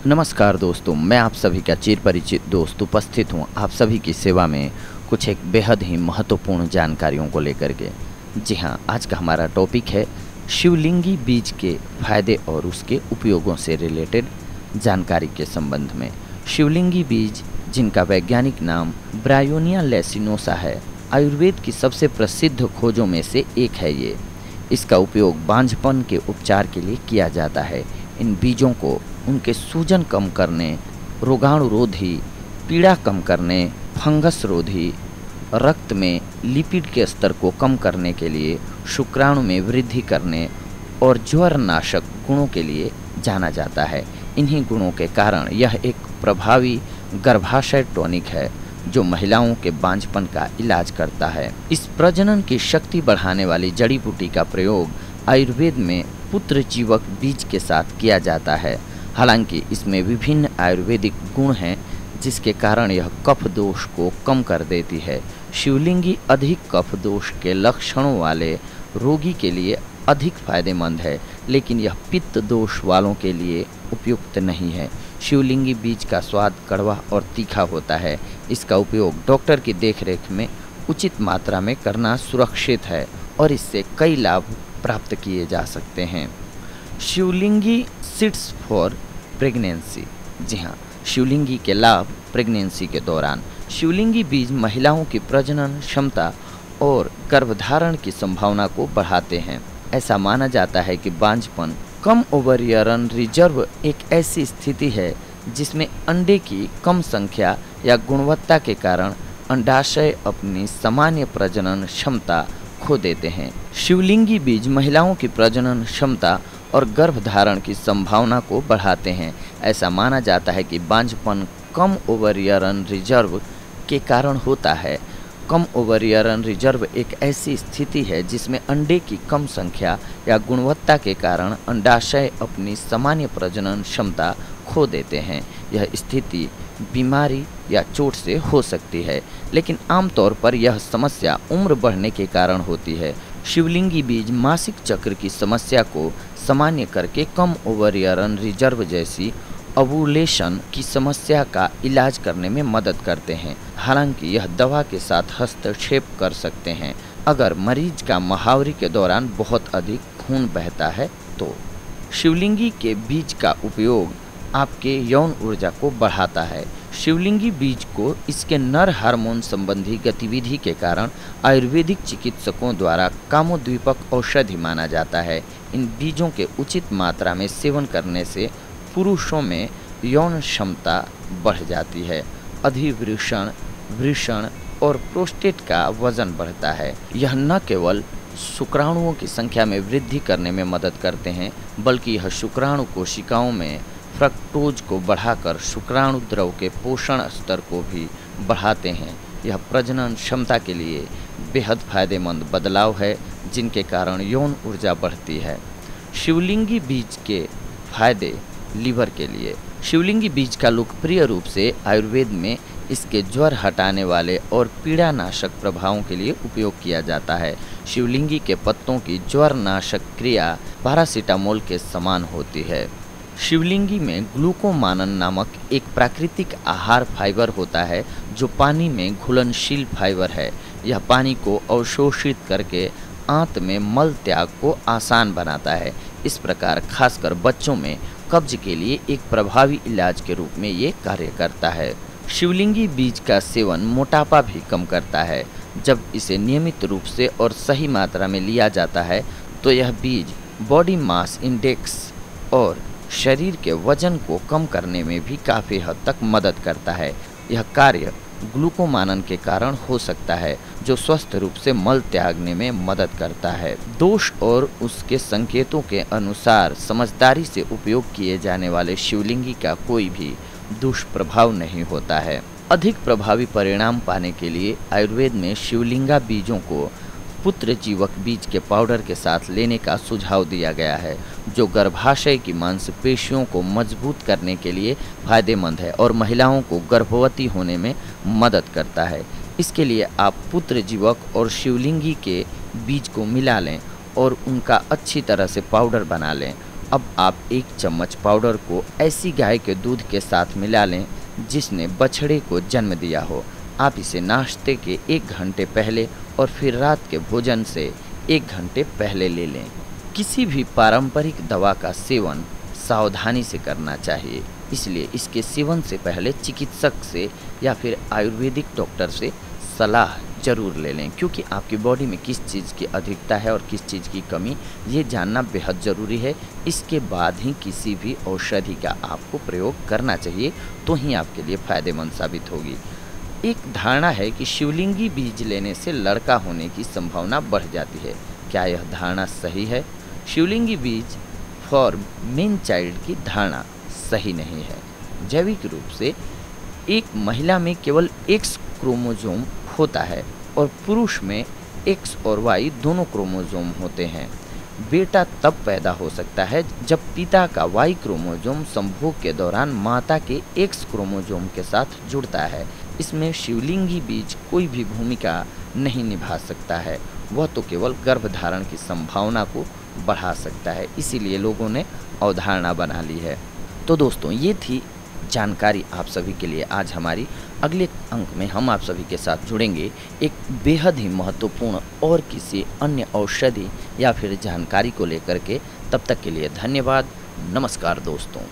नमस्कार दोस्तों, मैं आप सभी का चिर परिचित दोस्त उपस्थित हूँ आप सभी की सेवा में कुछ एक बेहद ही महत्वपूर्ण जानकारियों को लेकर के। जी हाँ, आज का हमारा टॉपिक है शिवलिंगी बीज के फायदे और उसके उपयोगों से रिलेटेड जानकारी के संबंध में। शिवलिंगी बीज, जिनका वैज्ञानिक नाम ब्रायोनिया लैसिनोसा है, आयुर्वेद की सबसे प्रसिद्ध खोजों में से एक है। ये इसका उपयोग बांझपन के उपचार के लिए किया जाता है। इन बीजों को उनके सूजन कम करने, रोगाणुरोधी, पीड़ा कम करने, फंगस रोधी, रक्त में लिपिड के स्तर को कम करने के लिए, शुक्राणु में वृद्धि करने और ज्वरनाशक गुणों के लिए जाना जाता है। इन्हीं गुणों के कारण यह एक प्रभावी गर्भाशय टॉनिक है जो महिलाओं के बांझपन का इलाज करता है। इस प्रजनन की शक्ति बढ़ाने वाली जड़ी बूटी का प्रयोग आयुर्वेद में पुत्र जीवक बीज के साथ किया जाता है। हालांकि इसमें विभिन्न आयुर्वेदिक गुण हैं जिसके कारण यह कफ दोष को कम कर देती है। शिवलिंगी अधिक कफ दोष के लक्षणों वाले रोगी के लिए अधिक फायदेमंद है, लेकिन यह पित्त दोष वालों के लिए उपयुक्त नहीं है। शिवलिंगी बीज का स्वाद कड़वा और तीखा होता है। इसका उपयोग डॉक्टर की देखरेख में उचित मात्रा में करना सुरक्षित है और इससे कई लाभ प्राप्त किए जा सकते हैं। शिवलिंगी सीड्स फॉर प्रेगनेंसी। जी हाँ, शिवलिंगी के लाभ प्रेगनेंसी के दौरान। शिवलिंगी बीज महिलाओं की प्रजनन क्षमता और गर्भधारण की संभावना को बढ़ाते हैं। ऐसा माना जाता है कि बांझपन, कम ओवरियन रिजर्व एक ऐसी स्थिति है जिसमें अंडे की कम संख्या या गुणवत्ता के कारण अंडाशय अपनी सामान्य प्रजनन क्षमता खो देते हैं। शिवलिंगी बीज महिलाओं की प्रजनन क्षमता और गर्भधारण की संभावना को बढ़ाते हैं। ऐसा माना जाता है कि बांझपन कम ओवरियन रिजर्व के कारण होता है। कम ओवरियन रिजर्व एक ऐसी स्थिति है जिसमें अंडे की कम संख्या या गुणवत्ता के कारण अंडाशय अपनी सामान्य प्रजनन क्षमता खो देते हैं। यह स्थिति बीमारी या चोट से हो सकती है, लेकिन आमतौर पर यह समस्या उम्र बढ़ने के कारण होती है। शिवलिंगी बीज मासिक चक्र की समस्या को सामान्य करके कम ओवरियन रिजर्व जैसी ओवुलेशन की समस्या का इलाज करने में मदद करते हैं। हालांकि यह दवा के साथ हस्तक्षेप कर सकते हैं अगर मरीज का महावरी के दौरान बहुत अधिक खून बहता है तो। शिवलिंगी के बीज का उपयोग आपके यौन ऊर्जा को बढ़ाता है। शिवलिंगी बीज को इसके नर हार्मोन संबंधी गतिविधि के कारण आयुर्वेदिक चिकित्सकों द्वारा कामोद्दीपक औषधि माना जाता है। इन बीजों के उचित मात्रा में सेवन करने से पुरुषों में यौन क्षमता बढ़ जाती है, अधिवृषण, वृषण और प्रोस्टेट का वजन बढ़ता है। यह न केवल शुक्राणुओं की संख्या में वृद्धि करने में मदद करते हैं, बल्कि यह शुक्राणु कोशिकाओं में फ्रक्टोज को बढ़ाकर शुक्राणु द्रव के पोषण स्तर को भी बढ़ाते हैं। यह प्रजनन क्षमता के लिए बेहद फायदेमंद बदलाव है जिनके कारण यौन ऊर्जा बढ़ती है। शिवलिंगी बीज के फायदे लीवर के लिए। शिवलिंगी बीज का लोकप्रिय रूप से आयुर्वेद में इसके ज्वर हटाने वाले और पीड़ानाशक प्रभावों के लिए उपयोग किया जाता है। शिवलिंगी के पत्तों की ज्वरनाशक क्रिया पैरासीटामोल के समान होती है। शिवलिंगी में ग्लूकोमानन नामक एक प्राकृतिक आहार फाइबर होता है जो पानी में घुलनशील फाइबर है। यह पानी को अवशोषित करके आंत में मल त्याग को आसान बनाता है। इस प्रकार खासकर बच्चों में कब्ज के लिए एक प्रभावी इलाज के रूप में ये कार्य करता है। शिवलिंगी बीज का सेवन मोटापा भी कम करता है। जब इसे नियमित रूप से और सही मात्रा में लिया जाता है तो यह बीज बॉडी मास इंडेक्स और शरीर के वजन को कम करने में भी काफ़ी हद तक मदद करता है। यह कार्य ग्लूकोमानन के कारण हो सकता है जो स्वस्थ रूप से मल त्यागने में मदद करता है। दोष और उसके संकेतों के अनुसार समझदारी से उपयोग किए जाने वाले शिवलिंगी का कोई भी दुष्प्रभाव नहीं होता है। अधिक प्रभावी परिणाम पाने के लिए आयुर्वेद में शिवलिंगा बीजों को पुत्र जीवक बीज के पाउडर के साथ लेने का सुझाव दिया गया है, जो गर्भाशय की मांसपेशियों को मजबूत करने के लिए फायदेमंद है और महिलाओं को गर्भवती होने में मदद करता है। इसके लिए आप पुत्र जीवक और शिवलिंगी के बीज को मिला लें और उनका अच्छी तरह से पाउडर बना लें अब आप 1 चम्मच पाउडर को ऐसी गाय के दूध के साथ मिला लें जिसने बछड़े को जन्म दिया हो। आप इसे नाश्ते के 1 घंटे पहले और फिर रात के भोजन से 1 घंटे पहले ले लें। किसी भी पारंपरिक दवा का सेवन सावधानी से करना चाहिए, इसलिए इसके सेवन से पहले चिकित्सक से या फिर आयुर्वेदिक डॉक्टर से सलाह जरूर ले लें, क्योंकि आपकी बॉडी में किस चीज़ की अधिकता है और किस चीज़ की कमी, ये जानना बेहद ज़रूरी है। इसके बाद ही किसी भी औषधि का आपको प्रयोग करना चाहिए, तो ही आपके लिए फ़ायदेमंद साबित होगी। एक धारणा है कि शिवलिंगी बीज लेने से लड़का होने की संभावना बढ़ जाती है। क्या यह धारणा सही है? शिवलिंगी बीज फॉर मेन चाइल्ड की धारणा सही नहीं है। जैविक रूप से एक महिला में केवल X क्रोमोसोम होता है और पुरुष में X और Y दोनों क्रोमोसोम होते हैं। बेटा तब पैदा हो सकता है जब पिता का Y क्रोमोसोम संभोग के दौरान माता के X क्रोमोसोम के साथ जुड़ता है। इसमें शिवलिंगी बीज कोई भी भूमिका नहीं निभा सकता है, वह तो केवल गर्भधारण की संभावना को बढ़ा सकता है। इसीलिए लोगों ने अवधारणा बना ली है। तो दोस्तों, ये थी जानकारी आप सभी के लिए। आज हमारी अगले अंक में हम आप सभी के साथ जुड़ेंगे एक बेहद ही महत्वपूर्ण और किसी अन्य औषधि या फिर जानकारी को लेकर के। तब तक के लिए धन्यवाद। नमस्कार दोस्तों।